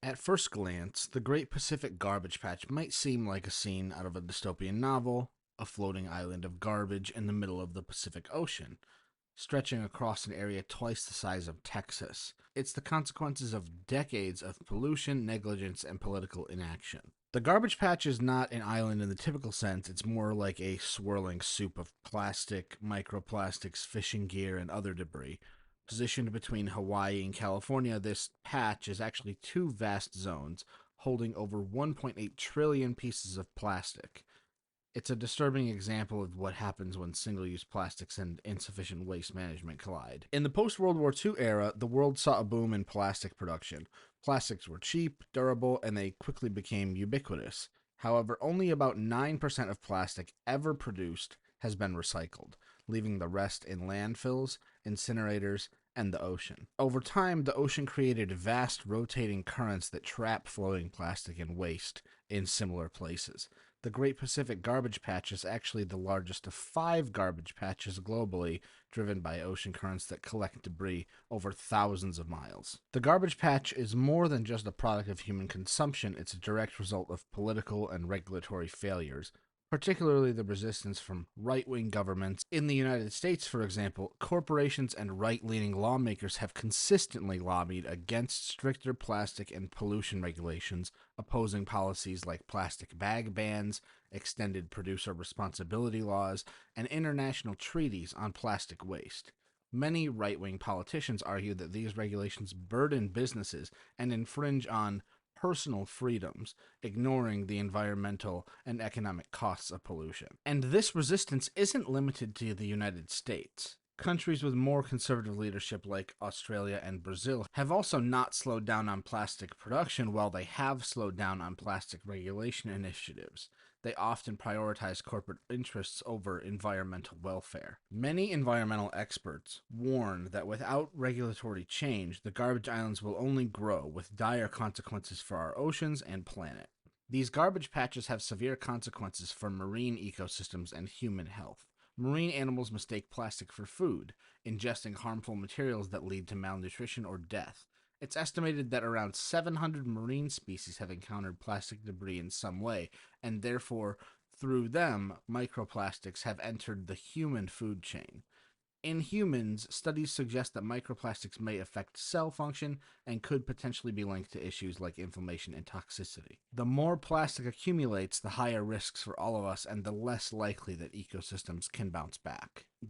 At first glance, the Great Pacific Garbage Patch might seem like a scene out of a dystopian novel, a floating island of garbage in the middle of the Pacific Ocean, stretching across an area twice the size of Texas. It's the consequences of decades of pollution, negligence, and political inaction. The garbage patch is not an island in the typical sense, it's more like a swirling soup of plastic, microplastics, fishing gear, and other debris. Positioned between Hawaii and California, this patch is actually two vast zones holding over 1.8 trillion pieces of plastic. It's a disturbing example of what happens when single use plastics and insufficient waste management collide. In the post World War II era, the world saw a boom in plastic production. Plastics were cheap, durable, and they quickly became ubiquitous. However, only about 9% of plastic ever produced has been recycled, leaving the rest in landfills, incinerators, and the ocean. Over time, the ocean created vast rotating currents that trap floating plastic and waste in similar places. The Great Pacific Garbage Patch is actually the largest of five garbage patches globally, driven by ocean currents that collect debris over thousands of miles. The garbage patch is more than just a product of human consumption, it's a direct result of political and regulatory failures, particularly the resistance from right wing governments. In the United States, for example, corporations and right leaning lawmakers have consistently lobbied against stricter plastic and pollution regulations, opposing policies like plastic bag bans, extended producer responsibility laws, and international treaties on plastic waste. Many right wing politicians argue that these regulations burden businesses and infringe on personal freedoms, ignoring the environmental and economic costs of pollution. And this resistance isn't limited to the United States. Countries with more conservative leadership, like Australia and Brazil, have also not slowed down on plastic production while they have slowed down on plastic regulation initiatives. They often prioritize corporate interests over environmental welfare. Many environmental experts warn that without regulatory change, the garbage islands will only grow, with dire consequences for our oceans and planet. These garbage patches have severe consequences for marine ecosystems and human health. Marine animals mistake plastic for food, ingesting harmful materials that lead to malnutrition or death. It's estimated that around 700 marine species have encountered plastic debris in some way, and therefore, through them, microplastics have entered the human food chain. In humans, studies suggest that microplastics may affect cell function and could potentially be linked to issues like inflammation and toxicity. The more plastic accumulates, the higher risks for all of us and the less likely that ecosystems can bounce back.